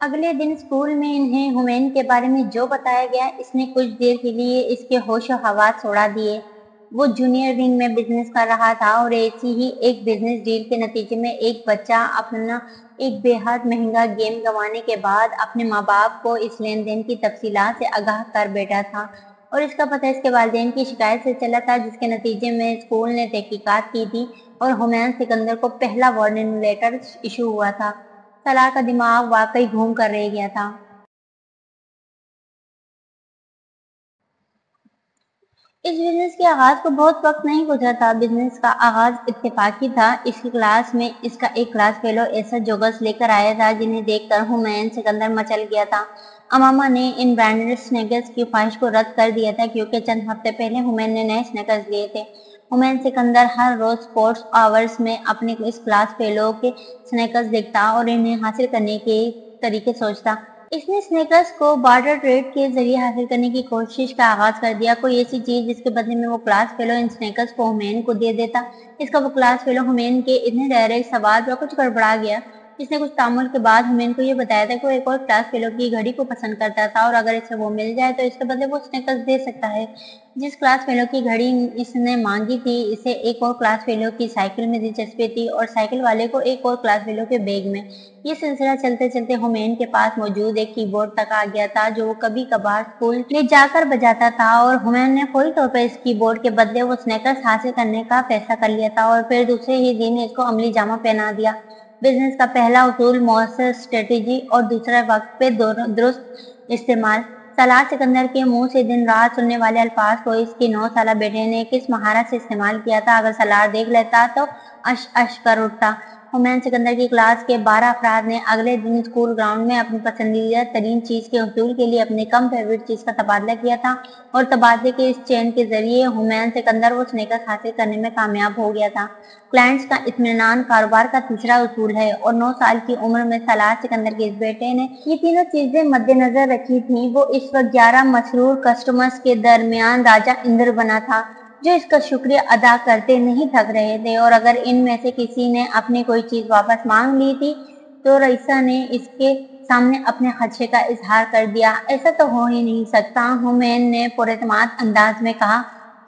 اگلے دن اسکول میں انہیں ہمین کے بارے میں جو بتایا گیا اس نے کچھ دیر کے لیے اس کے ہوش و حواس اڑا دیے۔ وہ جونیئر ونگ میں بزنس کر رہا تھا اور ایسی ہی ایک بزنس ڈیل کے نتیجے میں ایک بچہ اپنا ایک بے حد مہنگا گیم گنوانے کے بعد اپنے ماں باپ کو اس لین دین کی تفصیلات سے آگاہ کر بیٹھا تھا، اور اس کا پتہ اس کے والدین کی شکایت سے چلا تھا، جس کے نتیجے میں اسکول نے تحقیقات کی تھی اور ہمین سکندر کو پہلا وارننگ لیٹر ایشو ہوا تھا۔ سالار کا دماغ واقعی گھوم کر رہ گیا تھا۔ اس بزنس کے آغاز کو بہت وقت نہیں گزرا تھا۔ بزنس کا آغاز اتفاقی تھا۔ اس کی کلاس میں اس کا ایک کلاس فیلو ایسا جوگز لے کر آیا تھا جنہیں دیکھ کر ہمین سکندر مچل گیا تھا۔ اماما نے ان برانڈڈ سنیکرز کی خواہش کو رد کر دیا تھا کیونکہ چند ہفتے پہلے ہمین نے نئے سنیکرز لیے تھے۔ ہمین سکندر ہر روز اسپورٹس آورز میں اپنے اس کلاس فیلو کے سنیکرز دیکھتا اور انہیں حاصل کرنے کے طریقے سوچتا۔ اس نے سنیکرز کو بارٹر ٹریڈ کے ذریعے حاصل کرنے کی کوشش کا آغاز کر دیا، کوئی ایسی چیز جس کے بدلے میں وہ کلاس فیلو ان سنیکرز کو ہمین کو دے دیتا۔ اس کا وہ کلاس فیلو ہمین کے اتنے ڈائریکٹ سوال پر کچھ گڑبڑا گیا۔ اس نے کچھ تعامل کے بعد ہمین کو یہ بتایا تھا کہ وہ ایک اور کلاس فیلو کی گھڑی کو پسند کرتا تھا اور اگر اسے وہ مل جائے تو اس کے بدلے وہ سنیکرز دے سکتا ہے۔ جس کلاس فیلو کی گھڑی اس نے مانگی تھی اسے ایک اور کلاس فیلو کی سائیکل میں دلچسپی تھی اور سائیکل والے کو ایک اور کلاس فیلو کے بیگ میں۔ یہ سلسلہ چلتے چلتے ہمین کے پاس موجود ایک کی بورڈ تک آ گیا تھا جو وہ کبھی کبھار اسکول لے جا کر بجاتا تھا، اور ہمین نے فوری طور پر اس کی بورڈ کے بدلے وہ سنیکرز حاصل کرنے کا فیصلہ کر لیا تھا اور پھر دوسرے ہی دن اس کو عملی جامہ پہنا دیا۔ بزنس کا پہلا اصول مؤثر اسٹریٹجی اور دوسرا وقت پہ درست استعمال۔ سالار سکندر کے منہ سے دن رات سننے والے الفاظ کو اس کے 9 سالہ بیٹے نے کس مہارت سے استعمال کیا تھا اگر سالار دیکھ لیتا تو اش اش کر اٹھتا۔ ہمین سکندر کی کلاس کے 12 افراد نے اگلے دن اسکول گراؤنڈ میں اپنی پسندیدہ ترین چیز کے حصول کے لیے اپنی کم فیوریٹ چیز کا تبادلہ کیا تھا، اور تبادلے کے اس چین کے ذریعے ہمین سکندر وہ سنیکرز حاصل کرنے میں کامیاب ہو گیا تھا۔ کلائنٹس کا اطمینان کاروبار کا تیسرا اصول ہے، اور 9 سال کی عمر میں سالار سکندر کے اس بیٹے نے یہ تینوں چیزیں مد نظر رکھی تھیں۔ وہ اس وقت 11 مسرور کسٹمرز کے درمیان راجہ اندر بنا تھا جو اس کا شکریہ ادا کرتے نہیں تھک رہے تھے، اور اگر ان میں سے کسی نے اپنی کوئی چیز واپس مانگ لی تھی تو رئیسہ نے اس کے سامنے اپنے خدشے کا اظہار کر دیا۔ ایسا تو ہو ہی نہیں سکتا، ہمین نے پراعتماد انداز میں کہا۔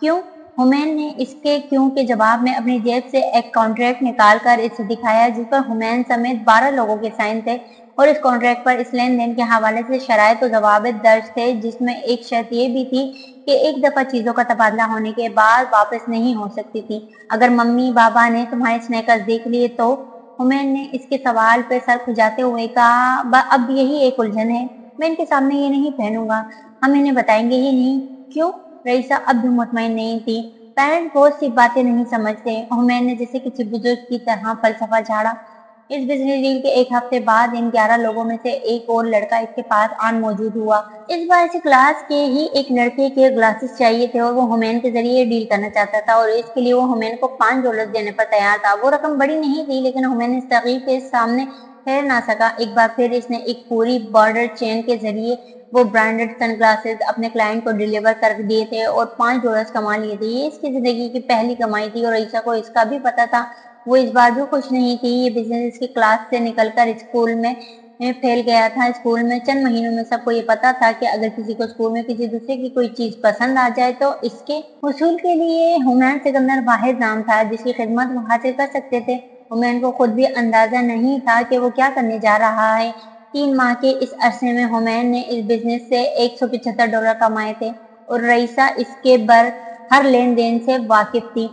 کیوں؟ ہمین نے اس کے کیوں کے جواب میں اپنی جیب سے ایک کانٹریکٹ نکال کر اسے دکھایا جس پر ہمین سمیت 12 لوگوں کے سائن تھے، اور اس کانٹریکٹ پر اس لین دین کے حوالے سے شرائط و ضوابط درج تھے جس میں ایک شرط یہ بھی تھی کہ ایک دفعہ چیزوں کا تبادلہ ہونے کے بعد واپس نہیں ہو سکتی تھی۔ اگر ممی بابا نے تمہارے سنیکرز دیکھ لیے تو؟ ہمین نے اس کے سوال پہ سر کھجاتے ہوئے کہا، اب یہی ایک الجھن ہے، میں ان کے سامنے یہ نہیں پہنوں گا، ہم انہیں بتائیں گے ہی نہیں۔ کیوں؟ رئیسہ اب بھی مطمئن نہیں تھی۔ پیرنٹ بہت سی باتیں نہیں سمجھتے، ہمین نے جیسے کسی بزرگ کی طرح فلسفہ جھاڑا۔ اس بزنس ڈیل کے ایک ہفتے بعد ان 11 لوگوں میں سے ایک اور لڑکا اس کے پاس آن موجود ہوا۔ اس بار اسے کلاس کے ہی ایک لڑکے کے گلاسز چاہیے تھے اور وہ ہمین کے ذریعے ڈیل کرنا چاہتا تھا، اور اس کے لیے وہ ہمین کو $5 دینے پر تیار تھا۔ وہ رقم بڑی نہیں تھی لیکن ہمین اس ترغیب کے سامنے ٹھہر نہ سکا۔ ایک بار پھر اس نے ایک پوری بارٹر چین کے ذریعے وہ برانڈڈ سن گلاسز اپنے کلائنٹ کو ڈیلیور کر دیے تھے اور $5 کما لیے تھے۔ یہ اس کی زندگی کی پہلی کمائی تھی اور رئیسہ کو اس کا بھی پتہ تھا۔ وہ اس بار بھی خوش نہیں تھی۔ یہ بزنس اس کی کلاس سے نکل کر اسکول میں پھیل گیا تھا۔ اسکول میں چند مہینوں میں سب کو یہ پتہ تھا کہ اگر کسی کو اسکول میں کسی دوسرے کی کوئی چیز پسند آ جائے تو اس کے حصول کے لیے ہمین سکندر واحد نام تھا جس کی خدمت وہ حاصل کر سکتے تھے۔ ہمین کو خود بھی اندازہ نہیں تھا کہ وہ کیا کرنے جا رہا ہے۔ 3 ماہ کے اس عرصے میں ہمین نے اس بزنس سے $175 کمائے تھے، اور رئیسہ اس کے ہر لین دین سے واقف تھی۔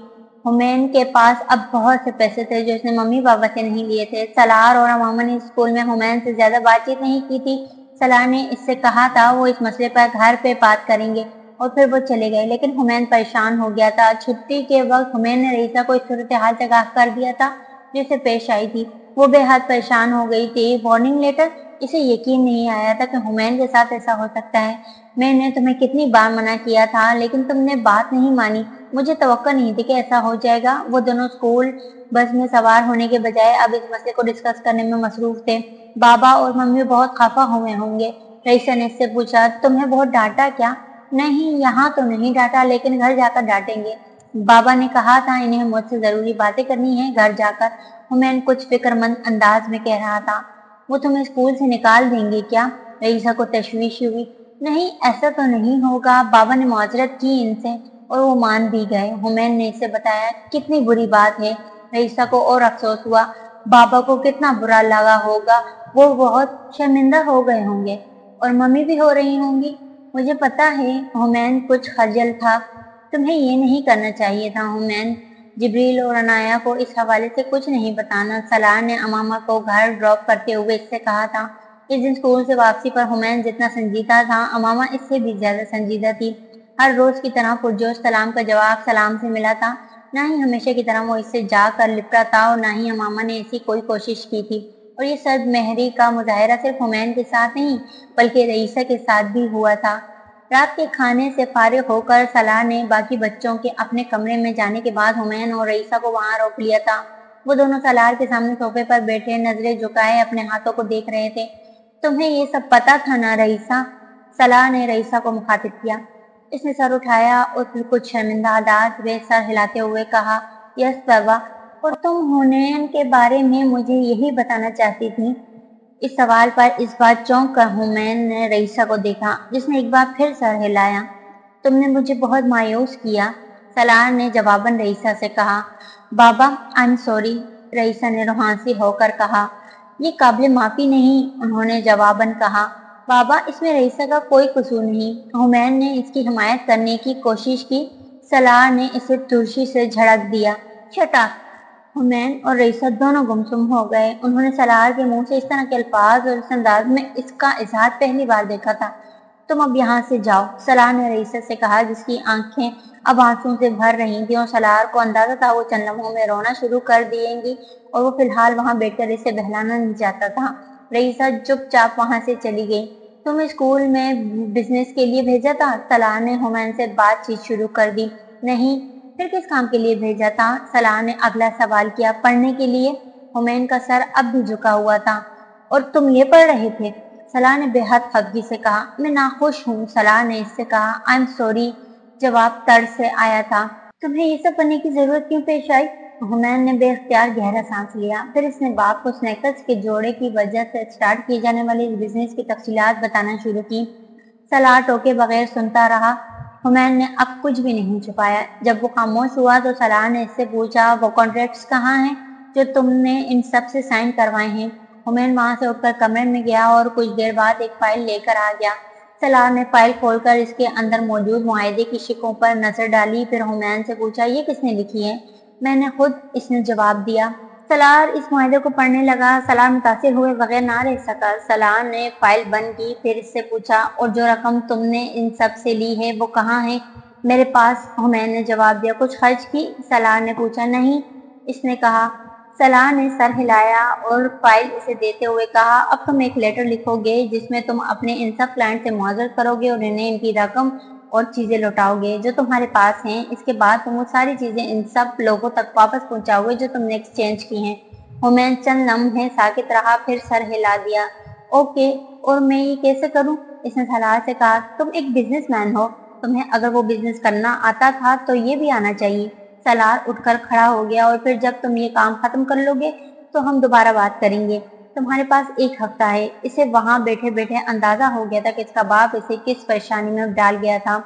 ہمین کے پاس اب بہت سے پیسے تھے جو اس نے ممی پاپا سے نہیں لیے تھے۔ سالار اور اماما نے اسکول میں ہمین سے زیادہ بات چیت نہیں کی تھی۔ سالار نے اس سے کہا تھا وہ اس مسئلے پر گھر پہ بات کریں گے، اور پھر وہ چلے گئے، لیکن ہمین پریشان ہو گیا تھا۔ چھٹی کے وقت ہمین نے رئیسہ کو اس صورتحال سے آگاہ کر دیا تھا جو اسے پیش آئی تھی۔ وہ بے حد پریشان ہو گئی تھی۔ Warning letter? اسے یقین نہیں آیا تھا کہ ہمین کے ساتھ ایسا ہو سکتا ہے۔ میں نے تمہیں کتنی بار منع کیا تھا لیکن تم نے بات نہیں مانی، مجھے توقع نہیں تھی کہ ایسا ہو جائے گا۔ وہ دونوں اسکول بس میں سوار ہونے کے بجائے اب اس مسئلے کو ڈسکس کرنے میں مصروف تھے۔ بابا اور ممی بہت خفا ہوئے ہوں گے، رئیسہ نے اس سے پوچھا۔ تمہیں بہت ڈانٹا کیا؟ نہیں، یہاں تو نہیں ڈانٹا لیکن گھر جا کر ڈانٹیں گے۔ بابا نے کہا تھا انہیں مجھ سے ضروری باتیں کرنی ہیں گھر جا کر، ہمین کچھ فکر مند انداز میں کہہ رہا تھا۔ وہ تمہیں اسکول سے نکال دیں گے کیا؟ رئیسہ کو تشویش ہوئی۔ نہیں، ایسا تو نہیں ہوگا، بابا نے معذرت کی ان سے اور وہ مان بھی گئے۔ حمین نے اسے بتایا کتنی بری بات ہے۔ رئیسہ کو اور افسوس ہوا، بابا کو کتنا برا لگا ہوگا، وہ بہت شرمندہ ہو گئے ہوں گے، اور ممی بھی ہو رہی ہوں گی۔ مجھے پتا ہے، حمین کچھ خجل تھا۔ تمہیں یہ نہیں کرنا چاہیے تھا حمین، جبریل اور عنایا کو اس حوالے سے کچھ نہیں بتانا۔ سلار نے امامہ کو گھر ڈراپ کرتے ہوئے اس سے کہا تھا۔ اس دن اسکول سے واپسی پر حمین جتنا سنجیدہ تھا، امامہ اس سے بھی زیادہ سنجیدہ تھی۔ ہر روز کی طرح پرجوش سلام کا جواب سلام سے ملا تھا۔ نہ ہی ہمیشہ کی طرح وہ اس سے جا کر لپٹا تھا اور نہ ہی امامہ نے ایسی کوئی کوشش کی تھی۔ اور یہ سرد مہری کا مظاہرہ صرف حمین کے ساتھ نہیں بلکہ رئیسہ کے ساتھ بھی ہوا تھا۔ رات کے کھانے سے فارغ ہو کر سلار نے باقی بچوں کے اپنے کمرے میں جانے کے بعد حمین اور رئیسہ کو وہاں روک لیا تھا۔ وہ دونوں سالار کے سامنے صوفے پر بیٹھے نظریں جھکائے اپنے ہاتھوں کو دیکھ رہے تھے۔ تمہیں یہ سب پتا تھا نا رئیسہ؟ سالار نے رئیسہ کو مخاطب کیا۔ اس نے سر اٹھایا اور پھر کچھ شرمندہ انداز میں سر ہلاتے ہوئے کہا، یس بابا، اور تم حنین کے بارے میں مجھے یہی بتانا چاہتی تھی؟ اس سوال پر اس بار چونک کر حمین نے رئیسہ کو دیکھا، جس نے ایک بار پھر سر ہلایا۔ تم نے مجھے بہت مایوس کیا، سالار نے جواباً رئیسہ سے کہا۔ بابا، I'm sorry، رئیسہ نے روحانسی ہو کر کہا۔ یہ قابل معافی نہیں، انہوں نے جواباً کہا۔ بابا، اس میں رئیسہ کا کوئی قصور نہیں، حمین نے اس کی حمایت کرنے کی کوشش کی۔ سالار نے اسے ترشی سے جھڑک دیا۔ Shut up! حمین اور رئیسہ دونوں گمسم ہو گئے۔ انہوں نے سالار کے منہ سے اس طرح کے الفاظ اور اس انداز میں اس کا اظہار پہلی بار دیکھا تھا۔ تم اب یہاں سے جاؤ، سالار نے رئیسہ سے کہا، جس کی آنکھیں اب آنسوؤں سے بھر رہی تھیں اور سالار کو اندازہ تھا وہ چند لمحوں میں رونا شروع کر دیں گی اور وہ فی الحال وہاں بیٹھ کر اسے بہلانا نہیں چاہتا تھا۔ رئیسہ چپ چاپ وہاں سے چلی گئی۔ تمہیں اسکول میں بزنس کے لیے بھیجا تھا؟ سالار نے حمین سے بات چیت شروع کر دی۔ نہیں، پھر کس کام کے لیے بھیجا تھا؟ سالار نے اگلا سوال کیا۔ پڑھنے کے لیے؟ حمین کا سر اب بھی جھکا ہوا تھا۔ اور تم یہ پڑھ رہے تھے؟ سالار نے بے حد خفگی سے کہا۔ میں ناخوش ہوں، سالار نے اس سے کہا۔ I'm sorry، جواب طرز سے آیا تھا۔ تمہیں یہ سب کرنے کی ضرورت کیوں پیش آئی؟ حمین نے بے اختیار گہرا سانس لیا۔ پھر اس نے باپ کو سنیکرز کے جوڑے کی وجہ سے اسٹارٹ کیے جانے والے اس بزنس کی تفصیلات بتانا شروع کی۔ سالار ٹوکے بغیر سنتا رہا۔ حمین نے اب کچھ بھی نہیں چھپایا۔ جب وہ خاموش ہوا تو سالار نے اس سے پوچھا، وہ کانٹریکٹس کہاں ہیں جو تم نے ان سب سے سائن کروائے ہیں؟ حمین وہاں سے اٹھ کر کمرے میں گیا اور کچھ دیر بعد ایک فائل لے کر آ گیا۔ سالار نے فائل کھول کر اس کے اندر موجود معاہدے کی شقوں پر نظر ڈالی، پھر حمین سے پوچھا، یہ کس نے لکھی ہے؟ میں نے خود، اس نے جواب دیا۔ سالار اس معاہدے کو پڑھنے لگا۔ سالار متاثر ہوئے بغیر نہ رہ سکا۔ سالار نے فائل بند کی، پھر اس سے پوچھا، اور جو رقم تم نے ان سب سے لی ہے وہ کہاں ہے؟ میرے پاس، حمین نے جواب دیا۔ کچھ خرچ کی؟ سالار نے پوچھا۔ نہیں، اس نے کہا۔ سالار نے سر ہلایا اور فائل اسے دیتے ہوئے کہا، اب تم ایک لیٹر لکھو گے جس میں تم اپنے ان سب کلائنٹ سے معذرت کرو گے اور انہیں ان کی رقم اور چیزیں لوٹاؤ گے جو تمہارے پاس ہیں۔ اس کے بعد تم وہ ساری چیزیں ان سب لوگوں تک واپس پہنچاؤ گے جو تم نے ایکسچینج کی ہیں۔ حمین چند لمحے ساکت رہا، پھر سر ہلا دیا۔ اوکے، اور میں یہ کیسے کروں؟ اس نے سالار سے کہا۔ تم ایک بزنس مین ہو، تمہیں اگر وہ بزنس کرنا آتا تھا تو یہ بھی آنا چاہیے۔ سالار اٹھ کر کھڑا ہو گیا۔ اور پھر جب تم یہ کام ختم کر لو گے تو ہم دوبارہ بات کریں گے۔ تمہارے پاس ایک ہفتہ ہے۔ اسے وہاں بیٹھے بیٹھے اندازہ ہو گیا تھا کہ اس کا باپ اسے کس پریشانی میں ڈال گیا تھا۔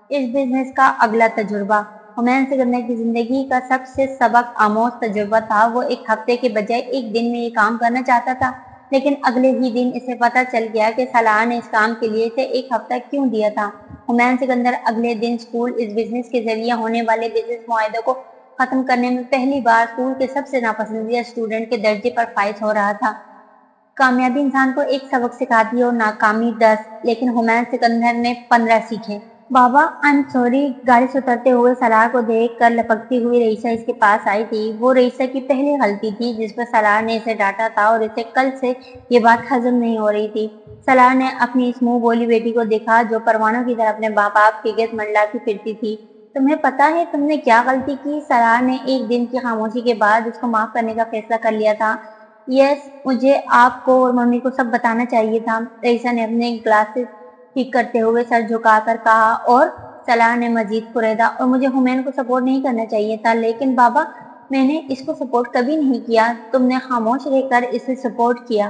اس بزنس کا اگلا تجربہ حمین سکندر کی زندگی کا سب سے سبق آموز تجربہ تھا۔ وہ ایک ہفتے کے بجائے ایک دن میں یہ کام کرنا چاہتا تھا، لیکن اگلے ہی دن اسے پتہ چل گیا کہ سالار نے اس کام کے لیے اسے ایک ہفتہ کیوں دیا تھا۔ حمین سکندر اگلے دن اسکول اس بزنس کے ذریعے ہونے والے بزنس معاہدے کو ختم کرنے میں پہلی بار اسکول کے سب سے ناپسندیدہ اسٹوڈنٹ کے درجے پر فائز ہو رہا تھا۔ کامیابی انسان کو ایک سبق سکھاتی ہے اور ناکامی 10، لیکن حمین سکندر نے 15 سیکھے۔ بابا، I'm sorry، گاڑی سے اترتے ہوئے سالار کو دیکھ کر لپکتی ہوئی رئیسہ اس کے پاس آئی تھی۔ وہ رئیسہ کی پہلی غلطی تھی جس پر سالار نے اسے ڈانٹا تھا اور اسے کل سے یہ بات ہضم نہیں ہو رہی تھی۔ سالار نے اپنی اس منہ بولی بیٹی کو دیکھا جو پروانوں کی طرح اپنے ماں باپ کے گرد منڈلاتی پھرتی تھی۔ تمہیں پتا ہے تم نے کیا غلطی کی؟ سالار نے ایک دن کی خاموشی کے بعد اس کو معاف کرنے کا فیصلہ کر لیا تھا۔ یس، مجھے آپ کو اور ممی کو سب بتانا چاہیے تھا، رئیسہ نے اپنے گلاسز ٹھیک کرتے ہوئے سر جھکا کر کہا۔ اور سالار نے مزید پریدا، اور مجھے حمین کو سپورٹ نہیں کرنا چاہیے تھا۔ لیکن بابا، میں نے اس کو سپورٹ کبھی نہیں کیا، تم نے خاموش رہ کر اسے سپورٹ کیا۔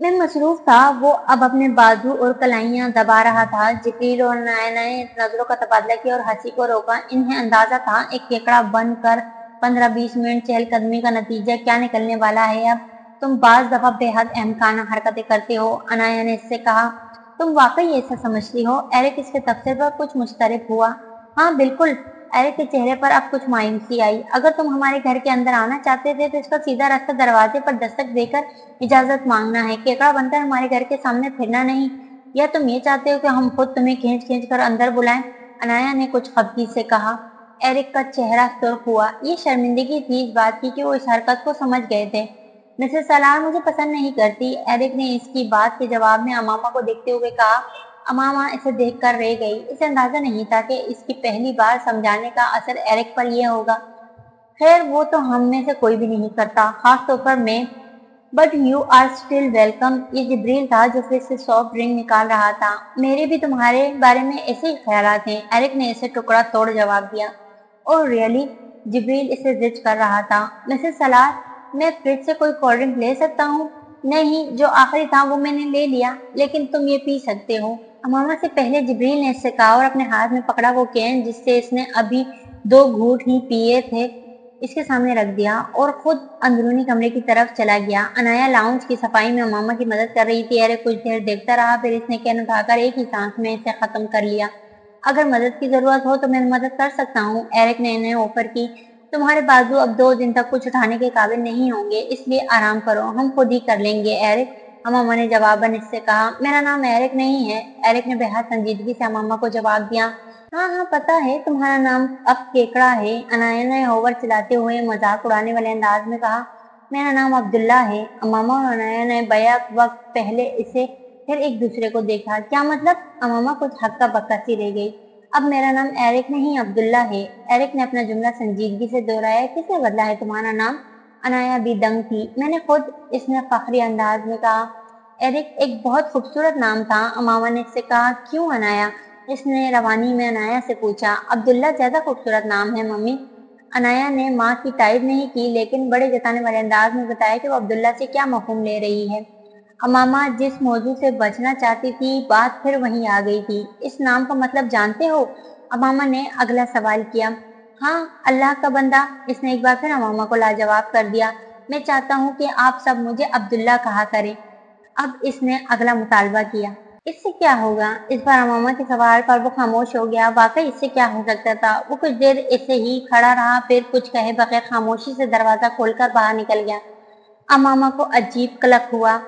میں مصروف تھا، وہ اب اپنے بازو اور کلائیاں دبا رہا تھا۔ جبریل اور عنایا نے نظروں کا تبادلہ کیا اور ہنسی کو روکا۔ انہیں اندازہ تھا ایک کیکڑا بن کر 15-20 منٹ چہل قدمی کا نتیجہ کیا نکلنے والا ہے۔ اب تم بعض دفعہ بے حد احمقانہ حرکتیں کرتے ہو، عنایا نے اس سے کہا۔ تم واقعی ایسا سمجھتی ہو؟ ایرک اس کے تبصرے پر کچھ مضطرب ہوا۔ ہاں بالکل، ایرک کے چہرے پر اب کچھ مایوسی آئی۔ اگر تم ہمارے گھر کے اندر آنا چاہتے تھے تو اس کا سیدھا راستہ دروازے پر دستک دے کر اجازت مانگنا ہے، کیکڑا بن کر ہمارے گھر کے سامنے پھرنا نہیں۔ یا تم یہ چاہتے ہو کہ ہم خود تمہیں کھینچ کھینچ کر اندر بلائیں؟ عنایا نے کچھ خفگی سے کہا۔ ایرک کا چہرہ سرخ ہوا۔ یہ شرمندگی تھی اس بات کی کہ وہ اس حرکت کو سمجھ گئے تھے۔ مسز سالار مجھے پسند نہیں کرتی، ایرک نے اس کی بات کے جواب میں امامہ کو دیکھتے ہوئے کہا۔ امامہ اسے دیکھ کر رہ گئی۔ اسے اندازہ نہیں تھا کہ اس کی پہلی بار سمجھانے کا اثر ایرک پر یہ ہوگا۔ خیر وہ تو ہم میں سے کوئی بھی نہیں کرتا، خاص طور پر میں۔ But you are still welcome. یہ جبریل تھا جو فریج سے سافٹ ڈرنک نکال رہا تھا۔ میرے بھی تمہارے بارے میں ایسے ہی خیالات ہیں، ایرک نے اسے ٹکڑا توڑ جواب دیا۔ اوہ ریئلی؟ جبریل اسے زج کر رہا تھا۔ مسز سالار، میں فریج سے کوئی کولڈ ڈرنک لے سکتا ہوں؟ نہیں، جو آخری تھا وہ میں نے لے لیا، لیکن تم یہ پی سکتے ہو۔ امامہ سے پہلے جبریل نے اس سے کہا اور اپنے ہاتھ میں پکڑا وہ کین جس سے اس نے ابھی 2 گھونٹ ہی پیے تھے اس کے سامنے رکھ دیا اور خود اندرونی کمرے کی طرف چلا گیا۔ عنایا لاؤنج کی صفائی میں امامہ کی مدد کر رہی تھی۔ ایرک کچھ دیر دیکھتا رہا، پھر اس نے کین اٹھا کر ایک ہی سانس میں اسے ختم کر لیا۔ اگر مدد کی ضرورت ہو تو میں مدد کر سکتا ہوں، ایرک نے انہیں آفر کی۔ تمہارے بازو اب 2 دن تک کچھ اٹھانے کے قابل نہیں ہوں گے، اس لیے آرام کرو، ہم خود ہی کر لیں گے ایرک، امامہ نے جواباً اس سے کہا۔ میرا نام ایرک نہیں ہے، ایرک نے بے حد سنجیدگی سے امامہ کو جواب دیا۔ ہاں ہاں پتہ ہے، تمہارا نام اب کیکڑا ہے، عنایا نے ہوور چلاتے ہوئے مذاق اڑانے والے انداز میں کہا۔ میرا نام عبداللہ ہے، امامہ اور عنایا نے بیک وقت پہلے اسے پھر ایک دوسرے کو دیکھا۔ کیا مطلب؟ امامہ کچھ ہکا بکا سی رہ گئی۔ اب میرا نام ایرک نہیں عبداللہ ہے، ایرک نے اپنا جملہ سنجیدگی سے دہرایا۔ کس نے بدلا ہے تمہارا نام؟ عنایا بھی دنگ تھی۔ میں نے خود، اس نے فخری انداز میں کہا۔ ایرک ایک بہت خوبصورت نام تھا، امامہ نے اس سے کہا۔ کیوں عنایا؟ اس نے روانی میں عنایا سے پوچھا۔ عبداللہ زیادہ خوبصورت نام ہے ممی، عنایا نے ماں کی تائید نہیں کی لیکن بڑے جتانے والے انداز میں بتایا کہ وہ عبداللہ سے کیا مفہوم لے رہی ہے۔ امامہ جس موضوع سے بچنا چاہتی تھی بات پھر وہیں آ گئی تھی۔ اس نام کا مطلب جانتے ہو؟ امامہ نے اگلا سوال کیا۔ ہاں، اللہ کا بندہ، اس نے ایک بار پھر امامہ کو لاجواب کر دیا۔ میں چاہتا ہوں کہ آپ سب مجھے عبداللہ کہا کریں۔ اب اس نے اگلا مطالبہ کیا۔ اس سے کیا ہوگا؟ اس بار امامہ کے سوال پر وہ خاموش ہو گیا۔ واقعی اس سے کیا ہو سکتا تھا؟ وہ کچھ دیر ایسے ہی کھڑا رہا، پھر کچھ کہے بغیر خاموشی سے دروازہ کھول کر باہر نکل گیا۔ امامہ کو عجیب قلق ہوا۔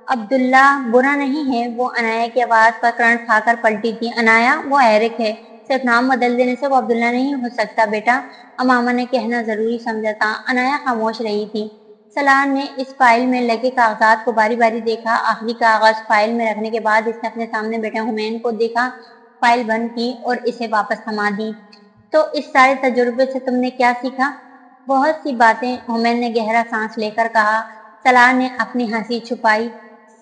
عبداللہ برا نہیں ہے، وہ عنایا کی آواز پر کرنٹ کھا کر پلٹی تھی۔ عنایا، وہ ایرک ہے، صرف نام بدل دینے سے وہ عبداللہ نہیں ہو سکتا بیٹا، امامہ نے کہنا ضروری سمجھا تھا۔ عنایا خاموش رہی تھی۔ سالار نے اس فائل میں لگے کاغذات کو باری باری دیکھا۔ آخری کاغذ فائل میں رکھنے کے بعد اس نے اپنے سامنے بیٹھے ہمین کو دیکھا، فائل بند کی اور اسے واپس تھما دی۔ تو اس سارے تجربے سے تم نے کیا سیکھا؟ بہت سی باتیں، ہمین نے گہرا سانس لے کر کہا۔ سالار نے اپنی ہنسی چھپائی۔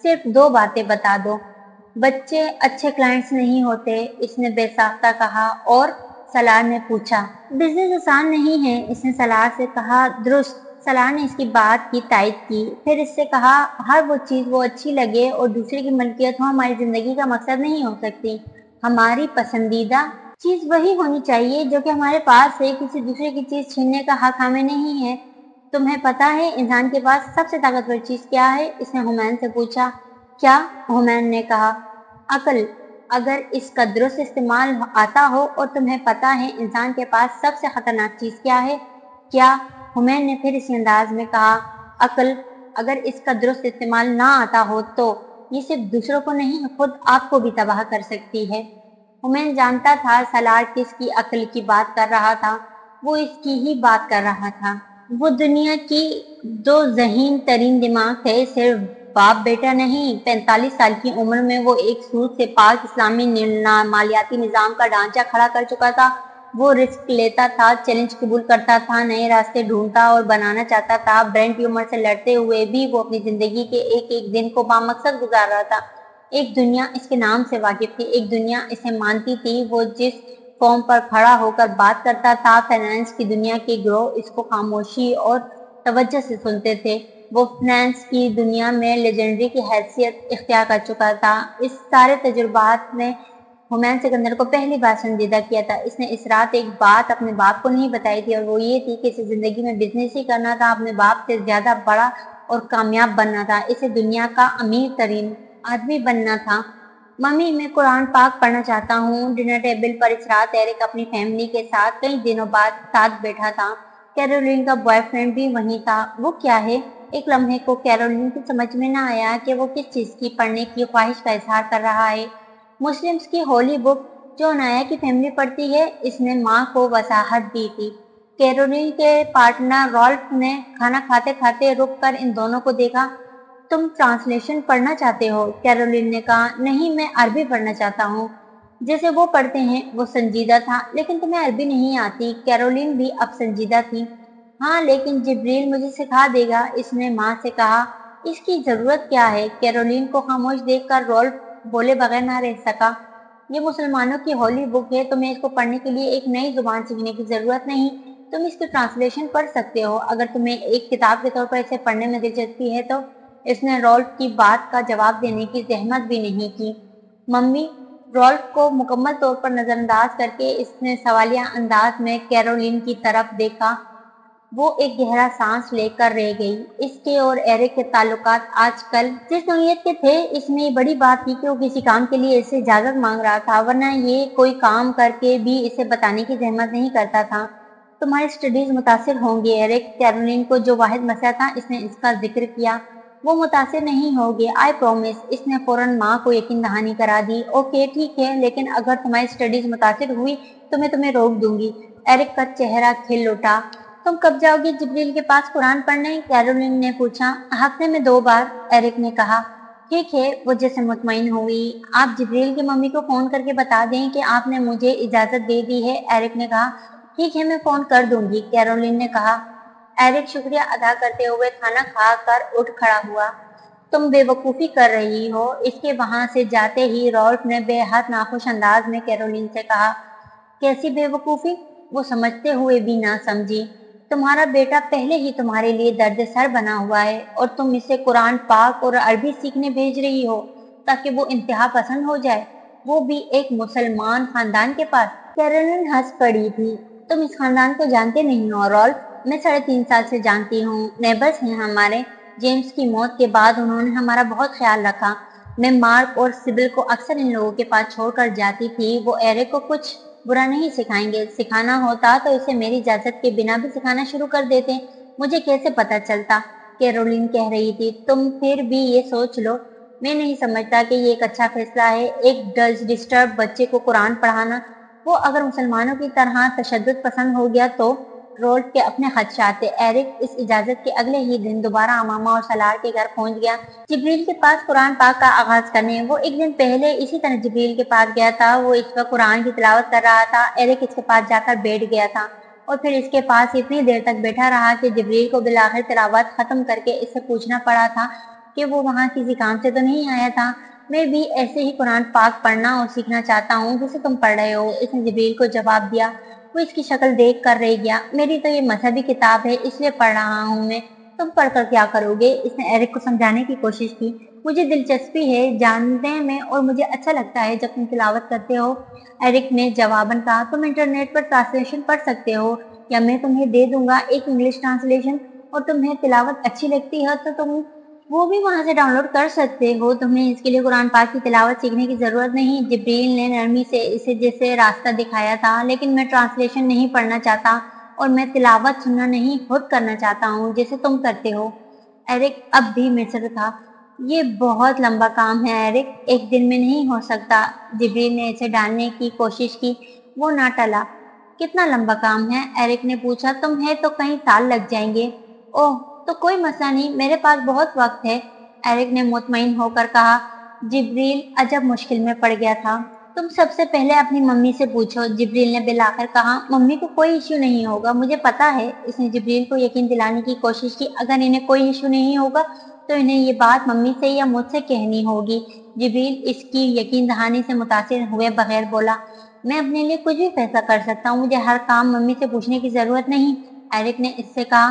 صرف 2 باتیں بتا دو۔ بچے اچھے کلائنٹس نہیں ہوتے، اس نے بے ساختہ کہا۔ اور؟ سالار نے پوچھا۔ بزنس آسان نہیں ہے، اس نے سالار سے کہا۔ درست، سالار نے اس کی بات کی تائید کی، پھر اس سے کہا۔ ہر وہ چیز وہ اچھی لگے اور دوسرے کی ملکیت ہو ہماری زندگی کا مقصد نہیں ہو سکتی۔ ہماری پسندیدہ چیز وہی ہونی چاہیے جو کہ ہمارے پاس ہے، کسی دوسرے کی چیز چھیننے کا حق ہمیں نہیں ہے۔ تمہیں پتہ ہے انسان کے پاس سب سے طاقتور چیز کیا ہے؟ اس نے ہمین سے پوچھا۔ کیا؟ ہمین نے کہا۔ عقل، اگر اس کا درست استعمال آتا ہو، اور تمہیں پتہ ہے انسان کے پاس سب سے خطرناک چیز کیا ہے؟ کیا؟ ہمین نے پھر اسی انداز میں کہا۔ عقل، اگر اس کا درست استعمال نہ آتا ہو تو یہ صرف دوسروں کو نہیں خود آپ کو بھی تباہ کر سکتی ہے۔ ہمین جانتا تھا سالار کس کی عقل کی بات کر رہا تھا، وہ اس کی ہی بات کر رہا تھا۔ وہ دنیا کی 2 ذہین ترین دماغ تھے، صرف باپ بیٹا نہیں۔ 45 سال کی عمر میں وہ ایک سود سے پاک اسلامی مالیاتی نظام کا ڈھانچہ کھڑا کر چکا تھا۔ وہ رسک لیتا تھا، چیلنج قبول کرتا تھا، نئے راستے ڈھونڈتا اور بنانا چاہتا تھا۔ برین ٹیومر سے لڑتے ہوئے بھی وہ اپنی زندگی کے ایک ایک دن کو بامقصد گزار رہا تھا۔ ایک دنیا اس کے نام سے واقف تھی، ایک دنیا اسے مانتی تھی۔ وہ جس فارم پر کھڑا ہو کر بات کرتا تھا، فائنانس کی دنیا کے گروہ اس کو خاموشی اور توجہ سے سنتے تھے۔ وہ فنانس کی دنیا میں لیجنڈری کی حیثیت اختیار کر چکا تھا۔ اس سارے تجربات نے ہمایوں سکندر کو پہلی بار سنجیدہ کیا تھا۔ اس نے اس رات ایک بات اپنے باپ کو نہیں بتائی تھی، اور وہ یہ تھی کہ اسے زندگی میں بزنس ہی کرنا تھا، اپنے باپ سے زیادہ بڑا اور کامیاب بننا تھا، اسے دنیا کا امیر ترین آدمی بننا تھا۔ ممی، میں قرآن پاک پڑھنا چاہتا ہوں۔ ڈنر ٹیبل پر اس رات ایرک اپنی فیملی کے ساتھ کئی دنوں بعد ساتھ بیٹھا تھا۔ کیرولین کا بوائے فرینڈ بھی وہیں تھا۔ وہ کیا ہے؟ ایک لمحے کو کیرولین کی سمجھ میں نہ آیا کہ وہ کس چیز کی پڑھنے کی خواہش کا اظہار کر رہا ہے۔ مسلمز کی ہولی بک جو عنایا کی فیملی پڑھتی ہے، اس نے ماں کو وضاحت دی تھی۔ کیرولین کے پارٹنر رالف نے کھانا کھاتے کھاتے رک کر ان دونوں کو دیکھا۔ تم ٹرانسلیشن پڑھنا چاہتے ہو؟ کیرولین نے کہا۔ نہیں، میں عربی پڑھنا چاہتا ہوں۔ جیسے وہ پڑھتے ہیں۔ وہ سنجیدہ تھا۔ لیکن تمہیں عربی نہیں آتی؟ کیرولین بھی اب سنجیدہ تھی۔ ہاں، لیکن جبریل مجھے سکھا دے گا، اس نے ماں سے کہا۔ اس کی ضرورت کیا ہے؟ کیرولین کو خاموش دیکھ کر رالف بولے بغیر نہ رہ سکا۔ یہ مسلمانوں کی ہولی بک ہے، تمہیں اس کو پڑھنے کے لیے ایک نئی زبان سیکھنے کی ضرورت نہیں، تم اس کی ٹرانسلیشن پڑھ سکتے ہو، اگر تمہیں ایک کتاب کے طور پر اسے پڑھنے میں دلچسپی ہے تو۔ اس نے رالف کی بات کا جواب دینے کی زحمت بھی نہیں کی۔ ممی، رالف کو مکمل طور پر نظر انداز کر کے اس نے سوالیہ انداز میں کیرولین کی طرف دیکھا۔ وہ ایک گہرا سانس لے کر رہ گئی۔ اس کے اور ایرک کے تعلقات آج کل جس نوعیت کے تھے، اس میں یہ بڑی بات تھی کہ وہ کسی کام کے لیے اس سے اجازت مانگ رہا تھا، ورنہ یہ کوئی کام کر کے بھی اسے بتانے کی زحمت نہیں کرتا تھا۔ تمہاری اسٹڈیز متاثر ہوں گی ایرک۔ کیرولین کو جو واحد مسئلہ تھا، اس نے اس کا ذکر کیا۔ وہ متاثر نہیں ہوگے، آئی پرومس۔ اس نے فوراً ماں کو یقین دہانی کرا دی۔ اوکے، ٹھیک ہے، لیکن اگر تمہاری اسٹڈیز متاثر ہوئی تو میں تمہیں روک دوں گی۔ ایرک کا چہرہ کھل اٹھا۔ تم کب جاؤ گی جبریل کے پاس قرآن پڑھنے؟ کیرولین نے پوچھا۔ ہفتے میں 2 بار، ایرک نے کہا۔ ٹھیک ہے، وہ جیسے مطمئن ہوئی۔ آپ جبریل کی ممی کو فون کر کے بتا دیں کہ آپ نے مجھے اجازت دے دی ہے، ایرک نے کہا۔ ٹھیک ہے، میں فون کر دوں گی، کیرولین نے کہا۔ ایرک شکریہ ادا کرتے ہوئے کھانا کھا کر اٹھ کھڑا ہوا۔ تم بے وقوفی کر رہی ہو، اس کے وہاں سے جاتے ہی رالف نے بے حد ناخوش انداز میں کیرولین سے کہا۔ کیسی بے وقوفی؟ وہ سمجھتے ہوئے بھی نہ سمجھی۔ تمہارا بیٹا پہلے ہی تمہارے لیے درد سر بنا ہوا ہے، اور تم اسے قرآن پاک اور عربی سیکھنے بھیج رہی ہو تاکہ وہ انتہا پسند ہو جائے، وہ بھی ایک مسلمان خاندان کے پاس۔ کیرولین ہنس پڑی تھی۔ تم اس خاندان کو جانتے نہیں ہو رالف، میں 3.5 سال سے جانتی ہوں، نیبرز ہیں ہمارے۔ جیمز کی موت کے بعد انہوں نے ہمارا بہت خیال رکھا۔ میں مارک اور سبل کو اکثر ان لوگوں کے پاس چھوڑ کر جاتی تھی، وہ ایرک کو کچھ برا نہیں سکھائیں گے، سکھانا ہوتا تو اسے میری اجازت کے بنا بھی سکھانا شروع کر دیتے۔ مجھے کیسے پتا چلتا؟ کیرولین کہہ رہی تھی۔ تم پھر بھی یہ سوچ لو، میں نہیں سمجھتا کہ یہ ایک اچھا فیصلہ ہے، ایک ڈسٹرب بچے کو قرآن پڑھانا۔ وہ اگر مسلمانوں کی طرح تشدد پسند ہو گیا تو؟ رالف کے اپنے خدشات تھے۔ ایرک اس اجازت کے اگلے ہی دن دوبارہ امامہ اور سالار کے گھر پہنچ گیا، جبریل کے پاس قرآن پاک کا آغاز کرنے۔ وہ ایک دن پہلے اسی طرح جبریل کے پاس گیا تھا، وہ اس وقت قرآن کی تلاوت کر رہا تھا۔ ایرک اس کے پاس جا کر بیٹھ گیا تھا اور پھر اس کے پاس اتنی دیر تک بیٹھا رہا کہ جبریل کو بالآخر تلاوت ختم کر کے اس سے پوچھنا پڑا تھا کہ وہ وہاں کسی کام سے تو نہیں آیا تھا۔ میں بھی ایسے ہی قرآن پاک پڑھنا اور سیکھنا چاہتا ہوں جسے تم پڑھ رہے ہو، اس نے جبریل کو جواب دیا۔ وہ اس کی شکل دیکھ کر رہ گیا۔ میری تو یہ مذہبی کتاب ہے، اس لیے پڑھ رہا ہوں میں، تم پڑھ کر کیا کرو گے؟ اس نے ایرک کو سمجھانے کی کوشش کی۔ مجھے دلچسپی ہے جاننے میں اور مجھے اچھا لگتا ہے جب تم تلاوت کرتے ہو، ایرک نے جواباً کہا۔ تم انٹرنیٹ پر ٹرانسلیشن پڑھ سکتے ہو، یا میں تمہیں دے دوں گا ایک انگلش ٹرانسلیشن، اور تمہیں تلاوت اچھی لگتی ہے تو تم وہ بھی وہاں سے ڈاؤن لوڈ کر سکتے ہو۔ تمہیں اس کے لیے قرآن پاک کی تلاوت سیکھنے کی ضرورت نہیں، جبریل نے نرمی سے اسے جیسے راستہ دکھایا تھا۔ لیکن میں ٹرانسلیشن نہیں پڑھنا چاہتا، اور میں تلاوت سننا نہیں، خود کرنا چاہتا ہوں جیسے تم کرتے ہو۔ ایرک اب بھی مصر تھا۔ یہ بہت لمبا کام ہے ایرک، ایک دن میں نہیں ہو سکتا۔ جبریل نے اسے ڈالنے کی کوشش کی، وہ نہ ٹلا۔ کتنا لمبا کام ہے؟ ایرک نے پوچھا۔ تمہیں تو کئی سال لگ جائیں گے۔ اوہ، تو کوئی مسئلہ نہیں، میرے پاس بہت وقت ہے، ایرک نے مطمئن ہو کر کہا۔ جبریل عجب مشکل میں پڑ گیا تھا۔ تم سب سے پہلے اپنی ممی سے پوچھو، جبریل نے بالآخر کہا۔ ممی کو کوئی ایشو نہیں ہوگا، مجھے پتا ہے، اس نے جبریل کو یقین دلانے کی کوشش کی۔ اگر انہیں کوئی ایشو نہیں ہوگا تو انہیں یہ بات ممی سے یا مجھ سے کہنی ہوگی۔ جبریل اس کی یقین دہانی سے متاثر ہوئے بغیر بولا۔ میں اپنے لیے کچھ بھی فیصلہ کر سکتا ہوں، مجھے ہر کام ممی سے پوچھنے کی ضرورت نہیں، ایرک نے اس سے کہا۔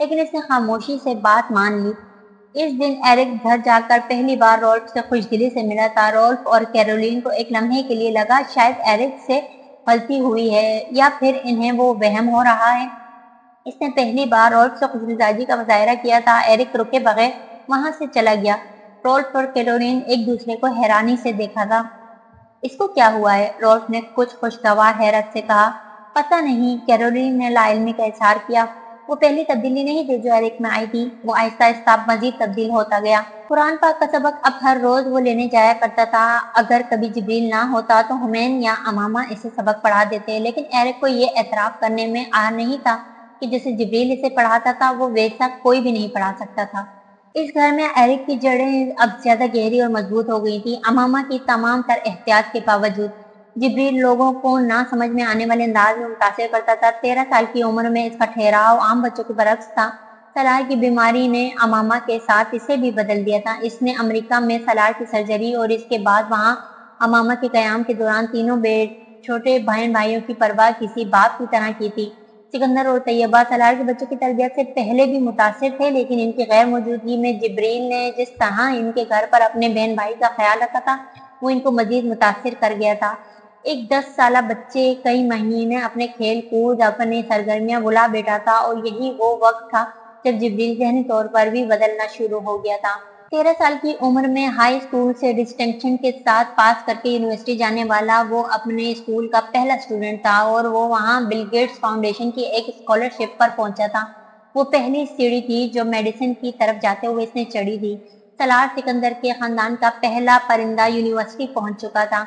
لیکن اس نے خاموشی سے بات مان لی۔ اس دن ایرک گھر جا کر پہلی بار رولف سے خوش دلی سے ملا تھا۔ رولف اور کیرولین کو ایک لمحے کے لیے لگا شاید ایرک سے غلطی ہوئی ہے یا پھر انہیں وہ وہم ہو رہا ہے۔ اس نے پہلی بار رولف سے خوش مزاجی کا مظاہرہ کیا تھا۔ ایرک رکے بغیر وہاں سے چلا گیا۔ رولف اور کیرولین ایک دوسرے کو حیرانی سے دیکھا تھا۔ اس کو کیا ہوا ہے؟ رولف نے کچھ خوشگوار حیرت سے کہا۔ پتہ نہیں، کیرولین نے لا علمی کا اظہار کیا۔ وہ پہلی تبدیلی نہیں تھی جو ایرک میں آئی تھی، وہ آہستہ آہستہ مزید تبدیل ہوتا گیا۔ قرآن پاک کا سبق اب ہر روز وہ لینے جایا کرتا تھا۔ اگر کبھی جبریل نہ ہوتا تو حمین یا امامہ اسے سبق پڑھا دیتے، لیکن ایرک کو یہ اعتراف کرنے میں نہیں تھا کہ جیسے جبریل اسے پڑھاتا تھا وہ ویسا کوئی بھی نہیں پڑھا سکتا تھا۔ اس گھر میں ایرک کی جڑیں اب زیادہ گہری اور مضبوط ہو گئی تھی، امامہ کی تمام تر احتیاط کے باوجود۔ جبریل لوگوں کو نہ سمجھ میں آنے والے انداز میں متاثر کرتا تھا۔ 13 سال کی عمر میں اس کا ٹھہراؤ عام بچوں کے برعکس تھا۔ سالار کی بیماری نے امامہ کے ساتھ اسے بھی بدل دیا تھا۔ اس نے امریکہ میں سالار کی سرجری اور اس کے بعد وہاں امامہ کے قیام کے دوران تینوں چھوٹے بہن بھائیوں کی پرواہ کسی باپ کی طرح کی تھی۔ سکندر اور طیبہ سالار کے بچوں کی تربیت سے پہلے بھی متاثر تھے، لیکن ان کی غیر موجودگی میں جبریل نے جس طرح ان کے گھر پر اپنے بہن بھائی کا خیال رکھا تھا وہ ان کو مزید متاثر کر گیا تھا۔ ایک 10 سالہ بچے کئی مہینے اپنے کھیل کود اپنی سرگرمیاں بھلا بیٹھا تھا، اور یہی وہ وقت تھا جب جبریل ذہنی طور پر بھی بدلنا شروع ہو گیا تھا۔ 13 سال کی عمر میں ہائی اسکول سے ڈسٹنکشن کے ساتھ پاس کر کے یونیورسٹی جانے والا وہ اپنے اسکول کا پہلا اسٹوڈنٹ تھا، اور وہ وہاں بل گیٹس فاؤنڈیشن کی ایک اسکالرشپ پر پہنچا تھا۔ وہ پہلی سیڑھی تھی جو میڈیسن کی طرف جاتے ہوئے اس نے چڑھی تھی۔ سالار سکندر کے خاندان کا پہلا پرندہ یونیورسٹی پہنچ چکا تھا۔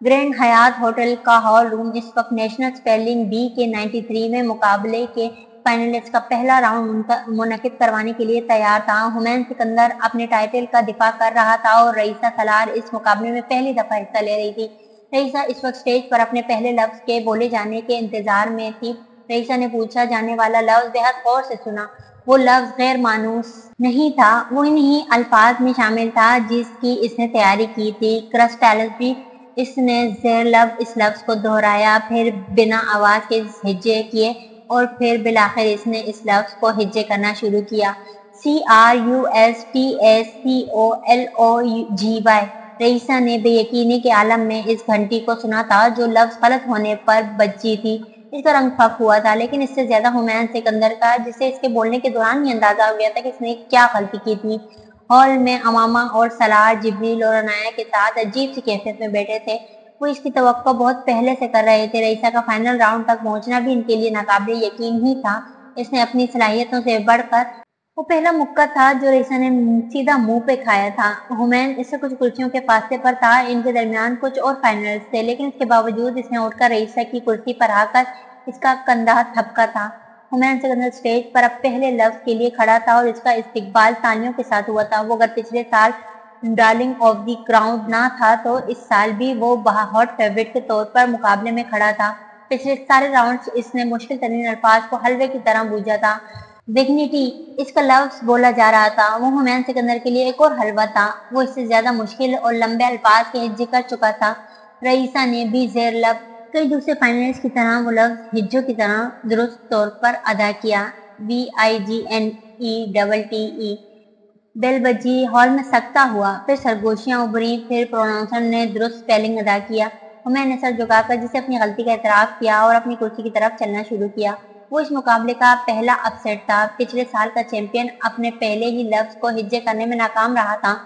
گرینڈ حیات ہوٹل کا ہال روم اس وقت نیشنل اسپیلنگ بی کے 93 میں مقابلے کے فائنلسٹ کا پہلا راؤنڈ منعقد کروانے کے لیے تیار تھا۔ حمین سکندر اپنے ٹائٹل کا دفاع کر رہا تھا اور رئیسہ سالار اس مقابلے میں پہلی دفعہ حصہ لے رہی تھی۔ رئیسہ اس وقت اسٹیج پر اپنے پہلے لفظ کے بولے جانے کے انتظار میں تھی۔ رئیسہ نے پوچھا جانے والا لفظ بہت غور سے سنا۔ وہ لفظ غیر مانوس نہیں تھا، وہ انہی الفاظ میں شامل تھا جس کی اس نے تیاری کی تھی، کرسٹالوجی۔ اس نے زیر لب اس لفظ کو دہرایا، پھر بنا آواز کے ہجے کیے، اور پھر بالآخر اس نے اس لفظ کو ہجے کرنا شروع کیا، CRUSTACOLOGY۔ رئیسہ نے بے یقینی کے عالم میں اس گھنٹی کو سنا تھا جو لفظ غلط ہونے پر بجتی تھی۔ اس کا رنگ پھک ہوا تھا، لیکن اس سے زیادہ حمین سکندر کا، جسے اس کے بولنے کے دوران ہی اندازہ ہو گیا تھا کہ اس نے کیا غلطی کی تھی۔ ہال میں امامہ اور سالار جبریل اور عنایہ کے ساتھ عجیب سی کیفیت میں بیٹھے تھے۔ وہ اس کی توقع بہت پہلے سے کر رہے تھے۔ رئیسہ کا فائنل راؤنڈ تک پہنچنا بھی ان کے لیے ناقابل یقین ہی تھا۔ اس نے اپنی صلاحیتوں سے بڑھ کر وہ پہلا مکہ تھا جو رئیسہ نے سیدھا منہ پہ کھایا تھا۔ حمین اس سے کچھ کرسیوں کے فاصلے پر تھا، ان کے درمیان کچھ اور فائنلسٹ تھے، لیکن اس کے باوجود اس نے اٹھ کر رئیسہ کی کرسی پر آ کر اس کا کندھا تھپکا تھا۔ حمین سکندر اسٹیج پر اب پہلے لفظ کے لیے کھڑا تھا اور اس کا استقبال تالیوں کے ساتھ ہوا تھا۔ وہ اگر پچھلے سال ڈارلنگ آف دی کراؤڈ نہ تھا تو اس سال بھی وہ ہاٹ فیورٹ کے طور پر مقابلے میں کھڑا تھا۔ پچھلے سارے راؤنڈز اس نے مشکل ترین الفاظ کو حلوے کی طرح بوجھا تھا۔ ڈگنیٹی اس کا لفظ بولا جا رہا تھا، وہ حمین سکندر کے لیے ایک اور حلوہ تھا۔ وہ اس سے زیادہ مشکل اور لمبے الفاظ کے ہجے کر چکا تھا۔ رئیسہ نے بھی زیر لب کئی دوسرے فائنلسٹ کی طرح وہ لفظ ہجوں کی طرح درست طور پر ادا کیا، VIGNETTE۔ بیل بجی، ہال میں سکتہ ہوا، پھر سرگوشیاں ابھریں، پھر پروناؤنسر نے درست اسپیلنگ ادا کیا۔ حمین نے سر جھکا کر جسے اپنی غلطی کا اعتراف کیا اور اپنی کرسی کی طرف چلنا شروع کیا۔ وہ اس مقابلے کا پہلا اپسیٹ تھا۔ پچھلے سال کا چیمپئن اپنے پہلے ہی لفظ کو ہجے کرنے میں ناکام رہا تھا۔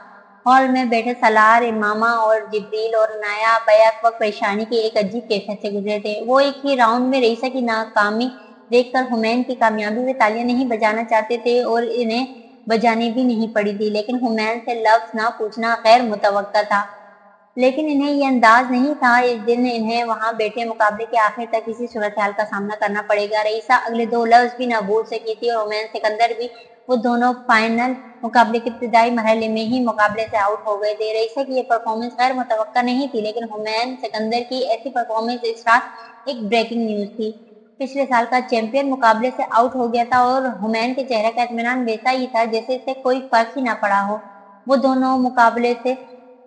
ہال میں بیٹھے سالار، امامہ اور جبریل اور عنایہ بیک وقت پریشانی کی ایک عجیب کیفیت سے گزرے تھے۔ وہ ایک ہی راؤنڈ میں رئیسہ کی ناکامی دیکھ کر حمین کی کامیابی میں تالیاں نہیں بجانا چاہتے تھے اور انہیں بجانی بھی نہیں پڑی تھی، لیکن حمین سے لفظ نہ پوچھنا غیر متوقع تھا۔ لیکن انہیں یہ انداز نہیں تھا اس دن انہیں وہاں بیٹھے مقابلے کے آخر تک اسی صورتحال کا سامنا کرنا پڑے گا۔ رئیسہ اگلے 2 لفظ بھی نہ بھول سکی تھی اور حمین سکندر بھی۔ وہ دونوں فائنل مقابلے کے ابتدائی مرحلے میں ہی مقابلے سے آؤٹ ہو گئے تھے۔ رئیسہ کی یہ پرفارمنس غیر متوقع نہیں تھی، لیکن حمین سکندر کی ایسی پرفارمنس اس رات ایک بریکنگ نیوز تھی۔ پچھلے سال کا چیمپئن مقابلے سے آؤٹ ہو گیا تھا اور حمین کے چہرے کا اطمینان ویسا ہی تھا جیسے اسے کوئی فرق ہی نہ پڑا ہو۔ وہ دونوں مقابلے سے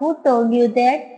Who told you that?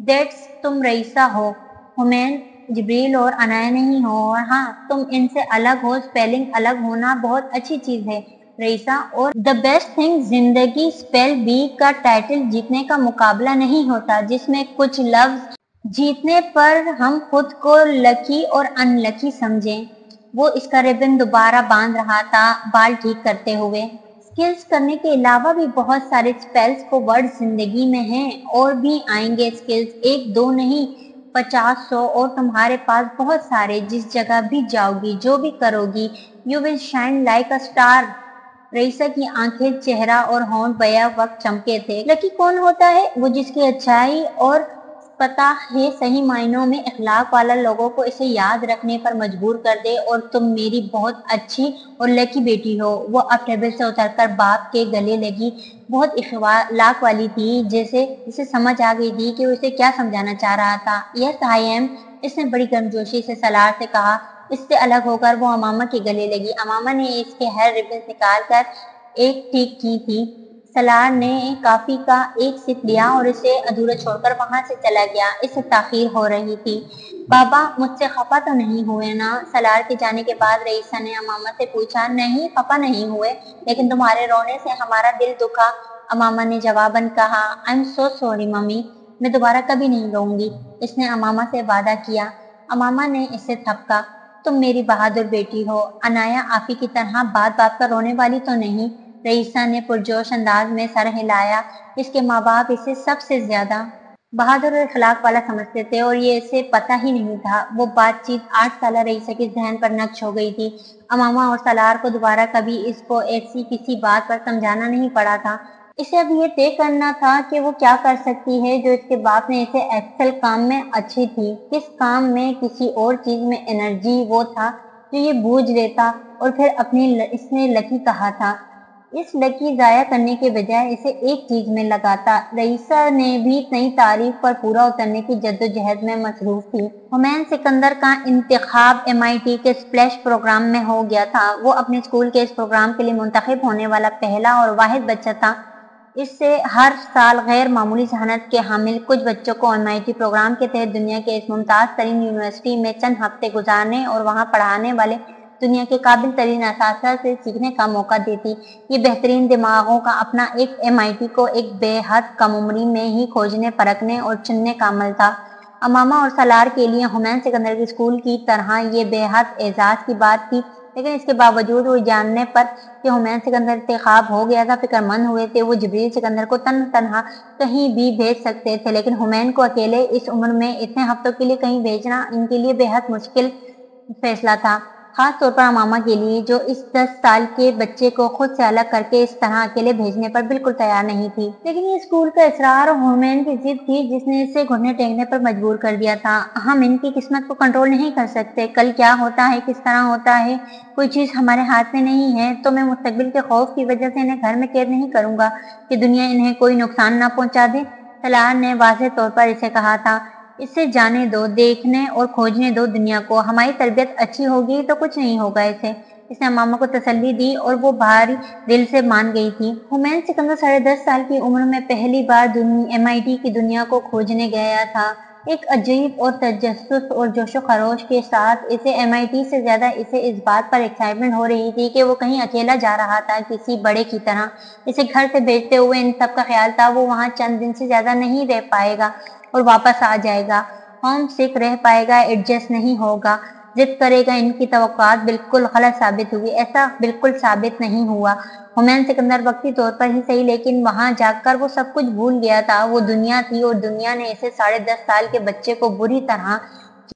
That's تم رئیسہ ہو، حمین جبریل اور عنایا نہیں ہو، اور ہاں تم ان سے الگ ہو، اسپیلنگ الگ ہونا بہت اچھی چیز ہے رئیسہ، اور دا بیسٹ تھنگ زندگی اسپیل بی کا ٹائٹل جیتنے کا مقابلہ نہیں ہوتا جس میں کچھ لفظ جیتنے پر ہم خود کو لکی اور ان لکی سمجھیں۔ وہ اس کا ریبن دوبارہ باندھ رہا تھا بال ٹھیک کرتے ہوئے۔ اسکلز کرنے کے علاوہ بھی بہت سارے اسپیلز کو ورڈ زندگی میں ہیں، اور بھی آئیں گے اسکلز، ایک دو نہیں 50 100، اور تمہارے پاس بہت سارے، جس جگہ بھی جاؤ گی جو بھی کرو گی you will shine like a star. Raeesa کی آنکھیں، چہرہ اور ہونٹ بیک وقت چمکے تھے۔ لکی کون ہوتا ہے؟ وہ جس کی اچھائی اور پتہ ہے صحیح معنوں میں اخلاق والا لوگوں کو اسے یاد رکھنے پر مجبور کر دے، اور تم میری بہت اچھی اور لکی بیٹی ہو۔ وہ اب ٹیبل سے اتر کر باپ کے گلے لگی، بہت اخلاق والی تھی، جسے سمجھ آ گئی تھی کہ وہ اسے کیا سمجھانا چاہ رہا تھا۔ یس آئی ایم، اس نے بڑی گرمجوشی سے سلار سے کہا۔ اس سے الگ ہو کر وہ امامہ کے گلے لگی۔ امامہ نے اس کے ہیئر ریبنز نکال کر ایک ٹھیک کی تھی۔ سلار نے کافی کا ایک سپ لیا اور اسے ادھورا چھوڑ کر وہاں سے چلا گیا۔ اس سے تاخیر ہو رہی تھی۔ بابا مجھ سے خفا تو نہیں ہوئے نا؟ سلار کے جانے کے بعد رئیسہ نے امامہ سے پوچھا۔ نہیں خفا نہیں ہوئے، لیکن تمہارے رونے سے ہمارا دل دکھا، امامہ نے جواباً کہا۔ I am so sorry mummy, میں دوبارہ کبھی نہیں روؤں گی، اس نے امامہ سے وعدہ کیا۔ امامہ نے اسے تھپکا۔ تم میری بہادر بیٹی ہو، عنایا آپی کی طرح بات بات پر رونے والی تو نہیں۔ رئیسہ نے پرجوش انداز میں سر ہلایا۔ اس کے ماں باپ اسے سب سے زیادہ بہادر اور اخلاق والا سمجھتے تھے، اور یہ اسے پتہ ہی نہیں تھا۔ وہ بات چیت 8 سالہ رئیسہ کے ذہن پر نقش ہو گئی تھی۔ امامہ اور سلار کو دوبارہ کبھی اس کو ایسی کسی بات پر سمجھانا نہیں پڑا تھا۔ اسے اب یہ طے کرنا تھا کہ وہ کیا کر سکتی ہے جو اس کے باپ نے اسے ایکسل کام میں اچھی تھی، کس کام میں، کسی اور چیز میں انرجی وہ تھا جو یہ بوجھ لیتا، اور پھر اس نے لکی کہا تھا۔ اس لکی ضائع کرنے کے بجائے اسے ایک چیز میں لگاتا۔ رئیسہ نے بھی نئی تعریف پر پورا اترنے کی جدوجہد میں مصروف تھی۔ حمین سکندر کا انتخاب MIT کے اسپلیش پروگرام میں ہو گیا تھا۔ وہ اپنے اسکول کے اس پروگرام کے لیے منتخب ہونے والا پہلا اور واحد بچہ تھا۔ اس سے ہر سال غیر معمولی ذہانت کے حامل کچھ بچوں کو MIT پروگرام کے تحت دنیا کے اس ممتاز ترین یونیورسٹی میں چند ہفتے گزارنے اور وہاں پڑھانے والے دنیا کے قابل ترین اساتذہ سے سیکھنے کا موقع دیتی۔ یہ بہترین دماغوں کا اپنا ایک MIT کو ایک بے حد کم عمری میں ہی کھوجنے، پرکھنے اور چننے کا عمل تھا۔ امامہ اور سلار کے لیے حمین سکندر کے اسکول کی طرح یہ بے حد اعزاز کی بات تھی، لیکن اس کے باوجود وہ جاننے پر کہ حمین سکندر انتخاب ہو گیا تھا فکر مند ہوئے تھے۔ وہ جبریل سکندر کو تنہا کہیں بھی بھیج سکتے تھے، لیکن حمین کو اکیلے اس عمر میں اتنے ہفتوں کے لیے کہیں بھیجنا ان کے لیے بے حد مشکل فیصلہ تھا، خاص طور پر امامہ کے لیے جو اس 10 سال کے بچے کو خود سے الگ کر کے اس طرح اکیلے بھیجنے پر بالکل تیار نہیں تھی۔ لیکن یہ اسکول کا اصرار اور حمین کی ضد تھی جس نے اسے گھٹنے ٹیکنے پر مجبور کر دیا تھا۔ ہم ان کی قسمت کو کنٹرول نہیں کر سکتے، کل کیا ہوتا ہے، کس طرح ہوتا ہے، کوئی چیز ہمارے ہاتھ میں نہیں ہے، تو میں مستقبل کے خوف کی وجہ سے انہیں گھر میں قید نہیں کروں گا کہ دنیا انہیں کوئی نقصان نہ پہنچا دے۔ سلار نے واضح طور پر اسے کہا تھا۔ اسے جانے دو، دیکھنے اور کھوجنے دو دنیا کو، ہماری تربیت اچھی ہوگی تو کچھ نہیں ہوگا اسے، اس نے امامہ کو تسلی دی، اور وہ بھاری دل سے مان گئی تھی۔ حمین سکندر 10.5 سال کی عمر میں پہلی بار MIT کی دنیا کو کھوجنے گیا تھا۔ ایک عجیب اور تجسس اور جوش و خروش کے ساتھ اسے MIT سے زیادہ اسے اس بات پر ایکسائٹمنٹ ہو رہی تھی کہ وہ کہیں اکیلا جا رہا تھا کسی بڑے کی طرح۔ اسے گھر سے بھیجتے ہوئے ان سب کا خیال تھا وہ وہاں چند دن سے زیادہ نہیں رہ پائے گا اور واپس آ جائے گا، ہوم سک رہ پائے گا، ایڈجسٹ نہیں ہوگا، ضد کرے گا۔ ان کی توقعات بالکل غلط ثابت ہوئی، ایسا بالکل ثابت نہیں ہوا۔ حمین سکندر وقتی طور پر ہی صحیح لیکن وہاں جا کر وہ سب کچھ بھول گیا تھا۔ وہ دنیا تھی اور دنیا نے اسے 10.5 سال کے بچے کو بری طرح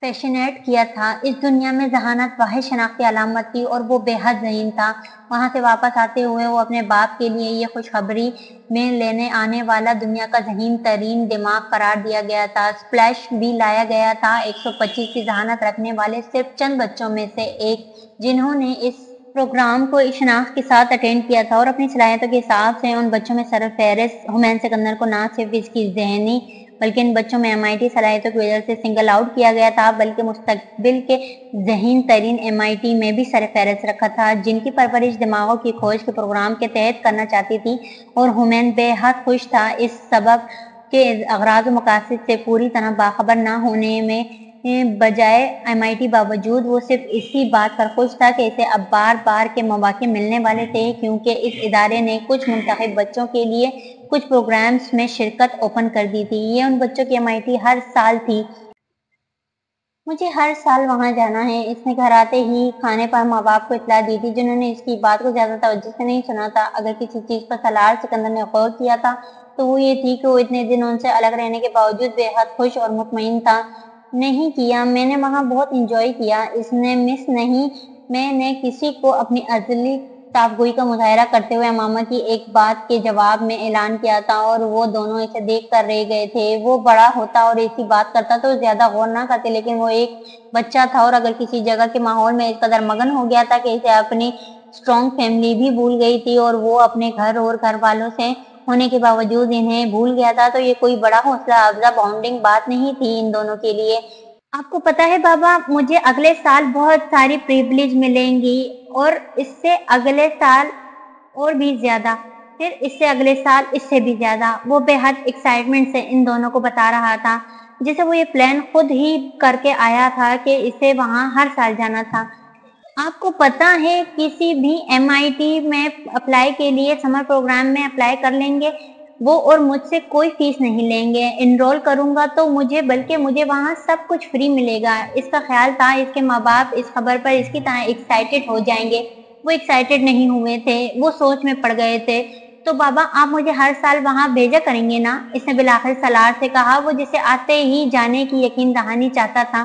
فیشنیٹ کیا تھا۔ اس دنیا میں ذہانت واحد شناختی علامت تھی اور وہ بے حد ذہین تھا۔ وہاں سے واپس آتے ہوئے وہ اپنے باپ کے لیے یہ خوشخبری میں لینے آنے والا دنیا کا ذہین ترین دماغ قرار دیا گیا تھا۔ اسپلیش بھی لایا گیا تھا 125 کی ذہانت رکھنے والے صرف چند بچوں میں سے ایک جنہوں نے اس پروگرام کو اس شناخت کے ساتھ اٹینڈ کیا تھا اور اپنی صلاحیتوں کے حساب سے ان بچوں میں سرفہرست حمین سکندر کو نہ صرف اس کی ذہنی بلکہ ان بچوں میں MIT صلاحیتوں کی وجہ سے سنگل آؤٹ کیا گیا تھا، بلکہ مستقبل کے ذہین ترین MIT میں بھی سرفہرست رکھا تھا جن کی پرورش دماغوں کی کھوج کے پروگرام کے تحت کرنا چاہتی تھی۔ اور حمین بے حد خوش تھا اس سبب کے اغراض و مقاصد سے پوری طرح باخبر نہ ہونے میں بجائے MIT باوجود وہ صرف اسی بات پر خوش تھا کہ اسے اب بار بار کے مواقع ملنے والے تھے، کیونکہ اس ادارے نے کچھ منتخب بچوں کے لیے کچھ پروگرامز میں شرکت اوپن کر دی تھی۔ یہ ان بچوں کی MIT ہر سال تھی۔ مجھے ہر سال وہاں جانا ہے۔ اس نے گھر آتے ہی کھانے پر ماں باپ کو اطلاع دی تھی، جنہوں نے اس کی بات کو زیادہ توجہ سے نہیں سنا تھا۔ اگر کسی چیز پر سالار سکندر نے غور کیا تھا تو وہ یہ تھی کہ وہ اتنے دن ان سے الگ رہنے کے باوجود بے حد خوش اور مطمئن تھا۔ نہیں کیا، میں نے وہاں بہت انجوائے کیا۔ اس نے مس نہیں، میں نے کسی کو اپنی ازلی طاقت کا مظاہرہ کرتے ہوئے امامہ کی ایک بات کے جواب میں اعلان کیا تھا اور وہ دونوں اسے دیکھ کر رہ گئے تھے۔ وہ بڑا ہوتا اور ایسی بات کرتا تو زیادہ غور نہ کرتے، لیکن وہ ایک بچہ تھا اور اگر کسی جگہ کے ماحول میں اس قدر مگن ہو گیا تھا کہ اسے اپنی اسٹرانگ فیملی بھی بھول گئی تھی اور وہ اپنے گھر اور گھر والوں سے ہونے کے باوجود انہیں بھول گیا تھا، تو یہ کوئی بڑا حوصلہ افزا باؤنڈنگ بات نہیں تھی ان دونوں کے لیے۔ آپ کو پتا ہے بابا، مجھے اگلے سال بہت ساری پریویلیج ملیں گی اور اس سے اگلے سال اور بھی زیادہ، پھر اس سے اگلے سال اس سے بھی زیادہ۔ وہ بے حد ایکسائٹمنٹ سے ان دونوں کو بتا رہا تھا، جسے وہ یہ پلان خود ہی کر کے آیا تھا کہ اسے وہاں ہر سال جانا تھا۔ آپ کو پتا ہے کسی بھی MIT میں اپلائی کے لیے سمر پروگرام میں اپلائی کر لیں گے، وہ اور مجھ سے کوئی فیس نہیں لیں گے۔ انرول کروں گا تو بلکہ مجھے وہاں سب کچھ فری ملے گا۔ اس کا خیال تھا اس کے ماں باپ اس خبر پر اس کی طرح ایکسائٹڈ ہو جائیں گے۔ وہ ایکسائٹڈ نہیں ہوئے تھے، وہ سوچ میں پڑ گئے تھے۔ تو بابا، آپ مجھے ہر سال وہاں بھیجا کریں گے نا؟ اس نے بالآخر سالار سے کہا، وہ جسے آتے ہی جانے کی یقین دہانی چاہتا تھا۔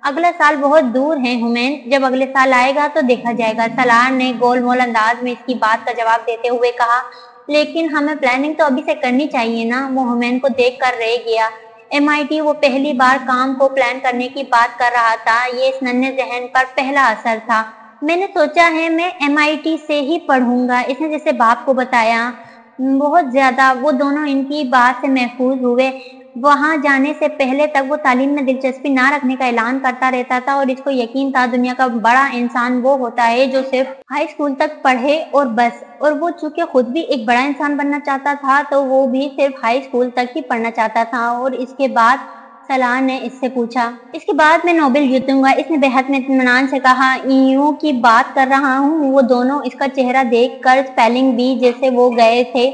اگلا سال بہت دور ہے ہومین، جب اگلے سال آئے گا تو دیکھا جائے گا، سالار نے گول مول انداز میں اس کی بات کا جواب دیتے ہوئے کہا۔ لیکن ہمیں پلاننگ تو ابھی سے کرنی چاہیے نا؟ وہ ہومین کو دیکھ کر رہ گیا۔ MIT، وہ پہلی بار کام کو پلان کرنے کی بات کر رہا تھا۔ یہ اس ننھے ذہن پر پہلا اثر تھا۔ میں نے سوچا ہے میں MIT سے ہی پڑھوں گا، اس نے جیسے باپ کو بتایا۔ بہت زیادہ۔ وہ دونوں ان کی بات سے محظوظ ہوئے۔ وہاں جانے سے پہلے تک وہ تعلیم میں دلچسپی نہ رکھنے کا اعلان کرتا رہتا تھا اور اس کو یقین تھا دنیا کا بڑا انسان وہ ہوتا ہے جو صرف ہائی اسکول تک پڑھے اور بس، اور وہ چونکہ خود بھی ایک بڑا انسان بننا چاہتا تھا تو وہ بھی صرف ہائی اسکول تک ہی پڑھنا چاہتا تھا۔ اور اس کے بعد؟ سالار نے اس سے پوچھا۔ اس کے بعد میں نوبل جیتوں گا، اس نے بے حد اطمینان سے کہا۔ ایوں کی بات کر رہا ہوں۔ وہ دونوں اس کا چہرہ دیکھ کر اسپیلنگ بی جیسے وہ گئے تھے۔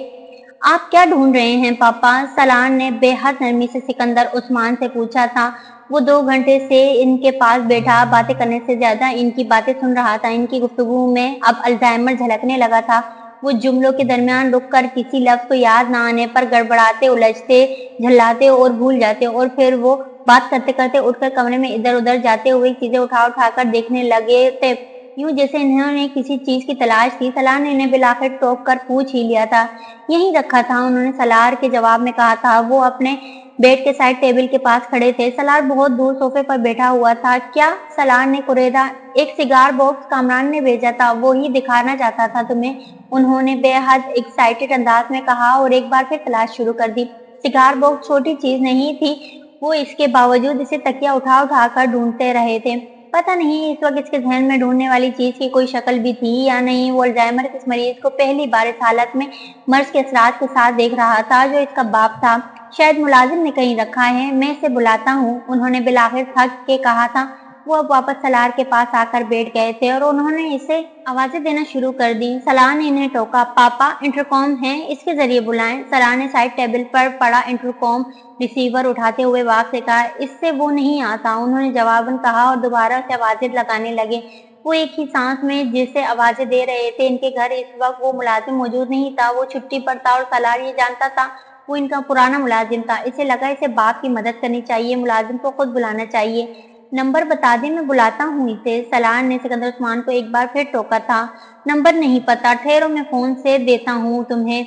آپ کیا ڈھونڈ رہے ہیں پاپا؟ سالار نے بے حد نرمی سے سکندر عثمان سے پوچھا تھا۔ وہ 2 گھنٹے سے ان کے پاس بیٹھا، باتیں کرنے سے زیادہ ان کی باتیں سن رہا تھا۔ ان کی گفتگو میں اب الزائمر جھلکنے لگا تھا۔ وہ جملوں کے درمیان رک کر کسی لفظ کو یاد نہ آنے پر گڑبڑاتے، الجھتے، جھلاتے اور بھول جاتے، اور پھر وہ بات کرتے کرتے اٹھ کر کمرے میں ادھر ادھر جاتے ہوئے چیزیں اٹھا اٹھا کر دیکھنے لگے تھے، یوں جیسے انہوں نے کسی چیز کی تلاش تھی۔ سالار نے انہیں بالآخر ٹوک کر پوچھ ہی لیا تھا۔ یہیں رکھا تھا، انہوں نے سالار کے جواب میں کہا تھا۔ وہ اپنے بیڈ کے سائڈ ٹیبل کے پاس کھڑے تھے۔ سالار بہت دور صوفے پر بیٹھا ہوا تھا۔ کیا؟ سالار نے کریدا۔ ایک سگار باکس کامران نے بھیجا تھا، وہی دکھانا چاہتا تھا تمہیں، انہوں نے بے حد ایکسائٹڈ انداز میں کہا اور ایک بار پھر تلاش شروع کر دی۔ سگار باکس چھوٹی چیز نہیں تھی، وہ اس کے باوجود اسے تکیہ اٹھا اٹھا کر ڈھونڈتے رہے تھے۔ پتہ نہیں اس وقت اس کے ذہن میں ڈھونڈنے والی چیز کی کوئی شکل بھی تھی یا نہیں۔ وہ الزائمر کے اس مریض کو پہلی بار اس حالت میں مرض کے اثرات کے ساتھ دیکھ رہا تھا جو اس کا باپ تھا۔ شاید ملازم نے کہیں رکھا ہے، میں اسے بلاتا ہوں، انہوں نے بالآخر تھک کے کہا تھا۔ وہ اب واپس سالار کے پاس آ کر بیٹھ گئے تھے اور انہوں نے اسے آوازیں دینا شروع کر دی۔ سالار نے انہیں ٹوکا۔ پاپا، انٹرکام ہے، اس کے ذریعے بلائیں۔ سالار نے سائڈ ٹیبل پر پڑا انٹرکام ریسیور اٹھاتے ہوئے باپ سے کہا۔ اس سے وہ نہیں آتا، انہوں نے جواباً کہا اور دوبارہ اسے آوازیں لگانے لگے۔ وہ ایک ہی سانس میں جسے آوازیں دے رہے تھے۔ ان کے گھر اس وقت وہ ملازم موجود نہیں تھا، وہ چھٹی پر تھا اور سالار یہ جانتا تھا وہ ان کا پرانا ملازم تھا۔ اسے لگا اسے باپ کی مدد کرنی چاہیے، ملازم کو خود بلانا چاہیے۔ نمبر بتا دیں، میں بلاتا ہوں اسے، سالار نے سکندر عثمان کو ایک بار پھر ٹوکا تھا۔ نمبر نہیں پتا، ٹھہرو میں فون سے دیتا ہوں تمہیں،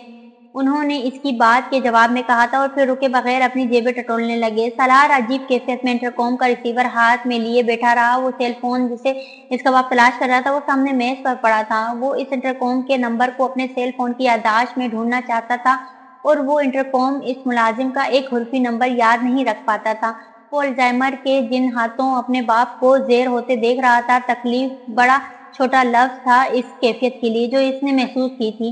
انہوں نے اس کی بات کے جواب میں کہا تھا اور پھر رکے بغیر اپنی جیبیں ٹٹولنے لگے۔ سالار عجیب کیفیت میں انٹرکام کا ریسیور ہاتھ میں لیے بیٹھا رہا۔ وہ سیل فون جسے اس کا باپ تلاش کر رہا تھا وہ سامنے میز پر پڑا تھا۔ وہ اس انٹرکام کے نمبر کو اپنے سیل فون کی یادداشت میں ڈھونڈنا چاہتا تھا اور وہ انٹرکام اس ملازم کا ایک حرفی نمبر یاد نہیں رکھ پاتا تھا۔ وہ الزائمر کے جن ہاتھوں اپنے باپ کو زیر ہوتے دیکھ رہا تھا، تکلیف بڑا چھوٹا لفظ تھا اس کیفیت کے لیے جو اس نے محسوس کی تھی۔